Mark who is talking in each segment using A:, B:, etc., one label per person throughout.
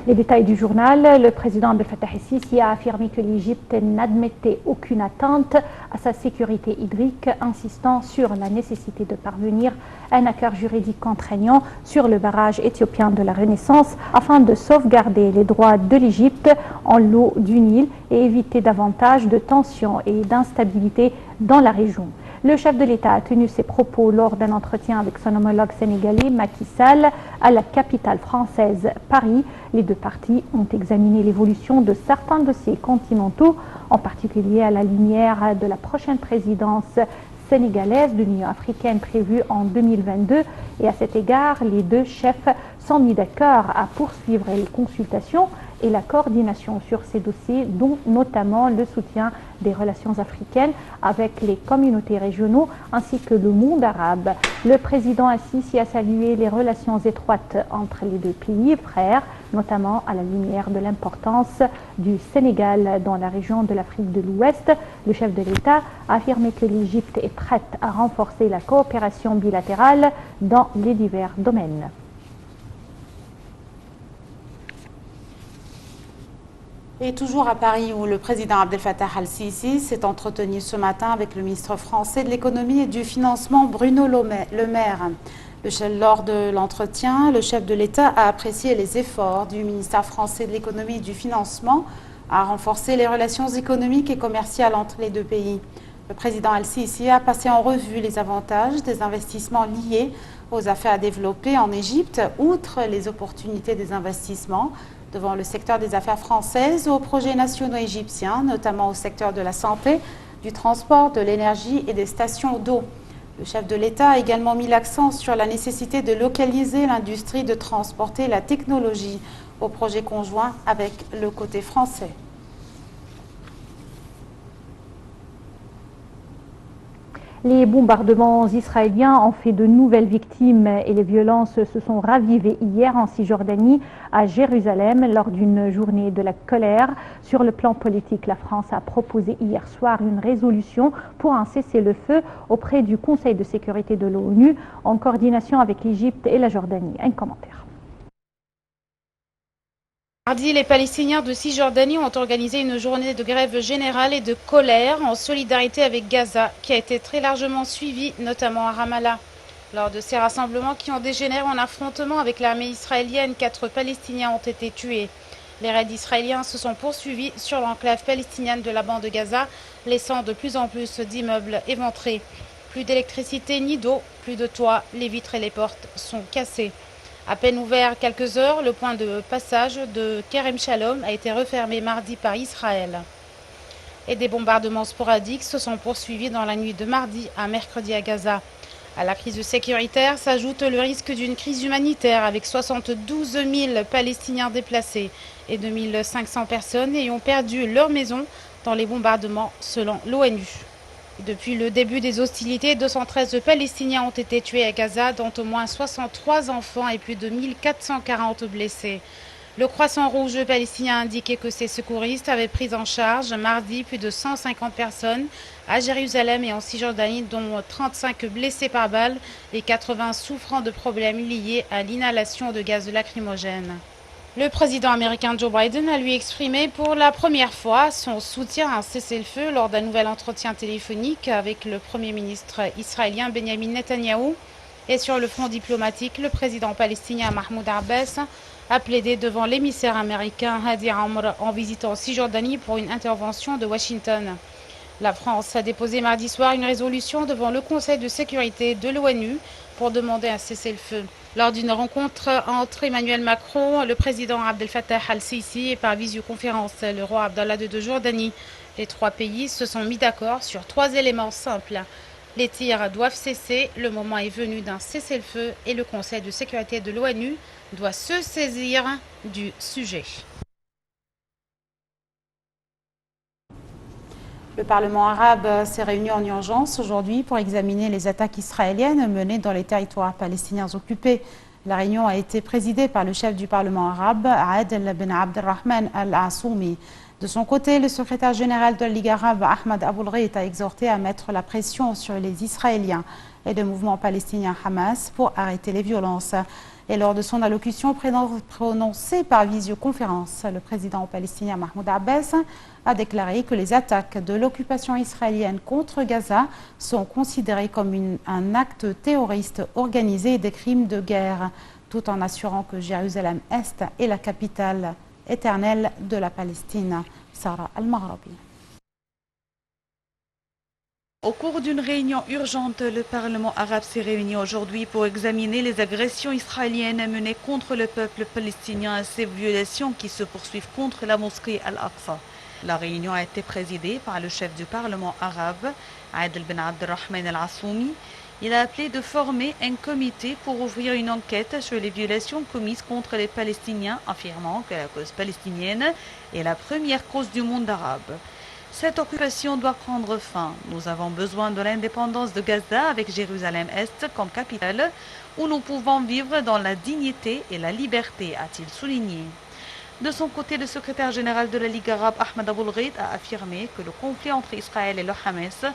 A: Les détails du journal, le président Abdel Fattah el-Sisi a affirmé que l'Égypte n'admettait aucune atteinte à sa sécurité hydrique, insistant sur la nécessité de parvenir à un accord juridique contraignant sur le barrage éthiopien de la Renaissance afin de sauvegarder les droits de l'Égypte en l'eau du Nil et éviter davantage de tensions et d'instabilité dans la région. Le chef de l'État a tenu ses propos lors d'un entretien avec son homologue sénégalais Macky Sall à la capitale française Paris. Les deux parties ont examiné l'évolution de certains dossiers continentaux, en particulier à la lumière de la prochaine présidence sénégalaise de l'Union africaine prévue en 2022. Et à cet égard, les deux chefs sont mis d'accord à poursuivre les consultations et la coordination sur ces dossiers, dont notamment le soutien des relations africaines avec les communautés régionaux ainsi que le monde arabe. Le président el-Sisi a salué les relations étroites entre les deux pays frères, notamment à la lumière de l'importance du Sénégal dans la région de l'Afrique de l'Ouest. Le chef de l'État a affirmé que l'Égypte est prête à renforcer la coopération bilatérale dans les divers domaines.
B: Et toujours à Paris, où le président Abdel Fattah el-Sisi s'est entretenu ce matin avec le ministre français de l'économie et du financement Bruno Le Maire. Lors de l'entretien, le chef de l'État a apprécié les efforts du ministère français de l'économie et du financement à renforcer les relations économiques et commerciales entre les deux pays. Le président el-Sisi a passé en revue les avantages des investissements liés aux affaires à développer en Égypte, outre les opportunités des investissements devant le secteur des affaires françaises aux projets nationaux égyptiens, notamment au secteur de la santé, du transport, de l'énergie et des stations d'eau. Le chef de l'État a également mis l'accent sur la nécessité de localiser l'industrie de transporter la technologie au projet conjoint avec le côté français.
A: Les bombardements israéliens ont fait de nouvelles victimes et les violences se sont ravivées hier en Cisjordanie, à Jérusalem, lors d'une journée de la colère. Sur le plan politique, la France a proposé hier soir une résolution pour un cessez-le-feu auprès du Conseil de sécurité de l'ONU en coordination avec l'Égypte et la Jordanie. Un commentaire.
C: Mardi, les Palestiniens de Cisjordanie ont organisé une journée de grève générale et de colère en solidarité avec Gaza, qui a été très largement suivie, notamment à Ramallah. Lors de ces rassemblements qui ont dégénéré en affrontement avec l'armée israélienne, 4 Palestiniens ont été tués. Les raids israéliens se sont poursuivis sur l'enclave palestinienne de la bande de Gaza, laissant de plus en plus d'immeubles éventrés. Plus d'électricité ni d'eau, plus de toit, les vitres et les portes sont cassées. À peine ouvert quelques heures, le point de passage de Kerem Shalom a été refermé mardi par Israël. Et des bombardements sporadiques se sont poursuivis dans la nuit de mardi à mercredi à Gaza. À la crise sécuritaire s'ajoute le risque d'une crise humanitaire avec 72 000 Palestiniens déplacés et 2 500 personnes ayant perdu leur maison dans les bombardements selon l'ONU. Depuis le début des hostilités, 213 Palestiniens ont été tués à Gaza, dont au moins 63 enfants et plus de 1440 blessés. Le Croissant Rouge palestinien a indiqué que ses secouristes avaient pris en charge mardi plus de 150 personnes à Jérusalem et en Cisjordanie, dont 35 blessés par balle et 80 souffrant de problèmes liés à l'inhalation de gaz lacrymogène. Le président américain Joe Biden a lui exprimé pour la première fois son soutien à un cessez-le-feu lors d'un nouvel entretien téléphonique avec le Premier ministre israélien Benjamin Netanyahou. Et sur le front diplomatique, le président palestinien Mahmoud Abbas a plaidé devant l'émissaire américain Hadi Amr en visitant Cisjordanie pour une intervention de Washington. La France a déposé mardi soir une résolution devant le Conseil de sécurité de l'ONU pour demander un cessez-le-feu. Lors d'une rencontre entre Emmanuel Macron, le président Abdel Fattah el-Sisi et par visioconférence le roi Abdallah II de Jordanie, les 3 pays se sont mis d'accord sur 3 éléments simples. Les tirs doivent cesser, le moment est venu d'un cessez-le-feu et le Conseil de sécurité de l'ONU doit se saisir du sujet.
B: Le Parlement arabe s'est réuni en urgence aujourd'hui pour examiner les attaques israéliennes menées dans les territoires palestiniens occupés. La réunion a été présidée par le chef du Parlement arabe, Adel Ben Abdelrahman Al-Assoumi. De son côté, le secrétaire général de la Ligue arabe, Ahmad Aboul-Ghait, a exhorté à mettre la pression sur les Israéliens et le mouvement palestinien Hamas pour arrêter les violences. Et lors de son allocution prononcée par visioconférence, le président palestinien Mahmoud Abbas a déclaré que les attaques de l'occupation israélienne contre Gaza sont considérées comme un acte terroriste organisé et des crimes de guerre, tout en assurant que Jérusalem-Est est la capitale éternelle de la Palestine. Sarah Al-Maghrabi.
D: Au cours d'une réunion urgente, le Parlement arabe s'est réuni aujourd'hui pour examiner les agressions israéliennes menées contre le peuple palestinien et ces violations qui se poursuivent contre la mosquée Al-Aqsa. La réunion a été présidée par le chef du Parlement arabe, Adel Ben Abdelrahman Al-Assoumi. Il a appelé de former un comité pour ouvrir une enquête sur les violations commises contre les Palestiniens, affirmant que la cause palestinienne est la première cause du monde arabe. Cette occupation doit prendre fin. Nous avons besoin de l'indépendance de Gaza avec Jérusalem-Est comme capitale où nous pouvons vivre dans la dignité et la liberté, a-t-il souligné. De son côté, le secrétaire général de la Ligue arabe, Ahmed Aboulgheid, a affirmé que le conflit entre Israël et le Hamas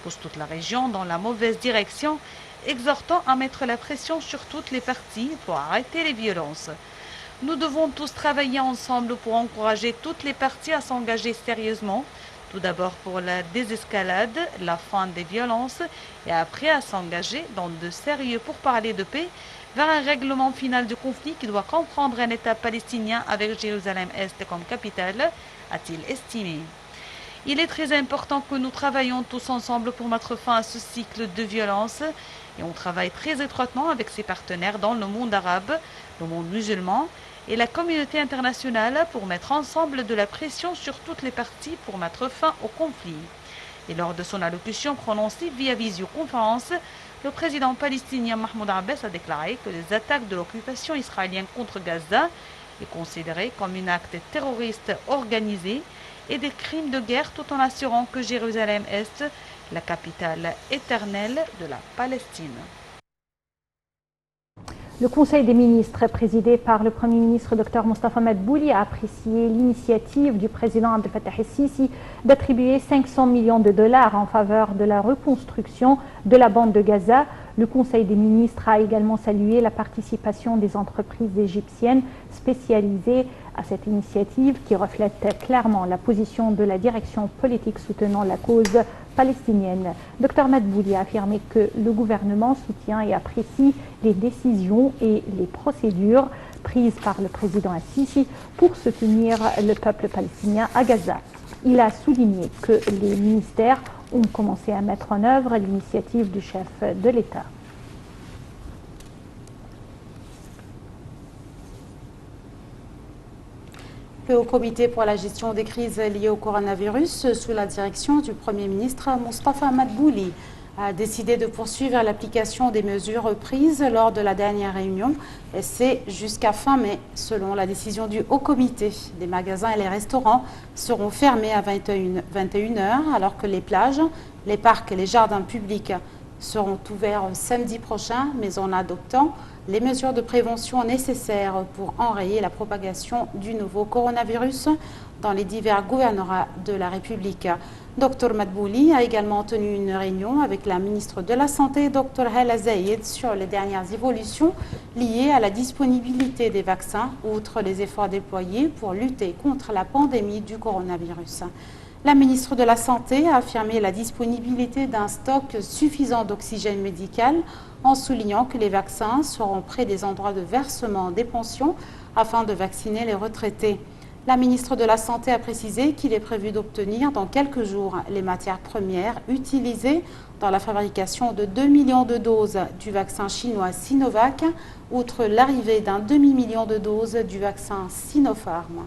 D: pousse toute la région dans la mauvaise direction, exhortant à mettre la pression sur toutes les parties pour arrêter les violences. Nous devons tous travailler ensemble pour encourager toutes les parties à s'engager sérieusement, tout d'abord pour la désescalade, la fin des violences, et après à s'engager dans de sérieux pourparlers de paix vers un règlement final du conflit qui doit comprendre un État palestinien avec Jérusalem-Est comme capitale, a-t-il estimé. Il est très important que nous travaillions tous ensemble pour mettre fin à ce cycle de violence et on travaille très étroitement avec ses partenaires dans le monde arabe, le monde musulman et la communauté internationale pour mettre ensemble de la pression sur toutes les parties pour mettre fin au conflit. Et lors de son allocution prononcée via visioconférence, le président palestinien Mahmoud Abbas a déclaré que les attaques de l'occupation israélienne contre Gaza est considéré comme un acte terroriste organisé et des crimes de guerre tout en assurant que Jérusalem-Est, la capitale éternelle de la Palestine.
A: Le Conseil des ministres, présidé par le Premier ministre Dr Mostafa Madbouli, a apprécié l'initiative du président Abdel Fattah el-Sisi d'attribuer 500 millions de dollars en faveur de la reconstruction de la bande de Gaza. Le Conseil des ministres a également salué la participation des entreprises égyptiennes spécialisées à cette initiative qui reflète clairement la position de la direction politique soutenant la cause palestinienne. Dr Madbouli a affirmé que le gouvernement soutient et apprécie les décisions et les procédures prises par le président al-Sisi pour soutenir le peuple palestinien à Gaza. Il a souligné que les ministères ont commencé à mettre en œuvre l'initiative du chef de l'État.
B: Le Haut Comité pour la gestion des crises liées au coronavirus, sous la direction du Premier ministre Mostafa Madbouli, a décidé de poursuivre l'application des mesures prises lors de la dernière réunion. Et c'est jusqu'à fin mai, selon la décision du Haut Comité. Les magasins et les restaurants seront fermés à 21h, alors que les plages, les parcs et les jardins publics seront ouverts samedi prochain, mais en adoptant les mesures de prévention nécessaires pour enrayer la propagation du nouveau coronavirus dans les divers gouvernorats de la République. Dr Madbouli a également tenu une réunion avec la ministre de la Santé, Dr Hala Zayed, sur les dernières évolutions liées à la disponibilité des vaccins, outre les efforts déployés pour lutter contre la pandémie du coronavirus. La ministre de la Santé a affirmé la disponibilité d'un stock suffisant d'oxygène médical en soulignant que les vaccins seront près des endroits de versement des pensions afin de vacciner les retraités. La ministre de la Santé a précisé qu'il est prévu d'obtenir dans quelques jours les matières premières utilisées dans la fabrication de 2 millions de doses du vaccin chinois Sinovac, outre l'arrivée d'un demi-million de doses du vaccin Sinopharm.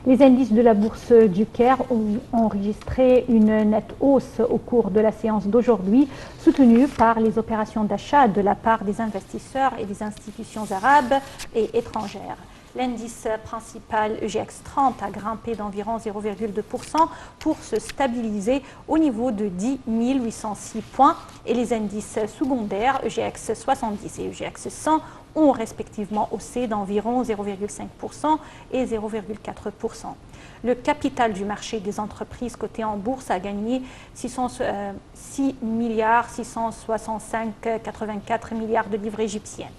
A: Les indices de la bourse du Caire ont enregistré une nette hausse au cours de la séance d'aujourd'hui, soutenue par les opérations d'achat de la part des investisseurs et des institutions arabes et étrangères. L'indice principal EGX 30 a grimpé d'environ 0,2% pour se stabiliser au niveau de 10 806 points et les indices secondaires EGX 70 et EGX 100 ont respectivement haussé d'environ 0,5% et 0,4%. Le capital du marché des entreprises cotées en bourse a gagné 6 milliards 665,84 milliards de livres égyptiennes.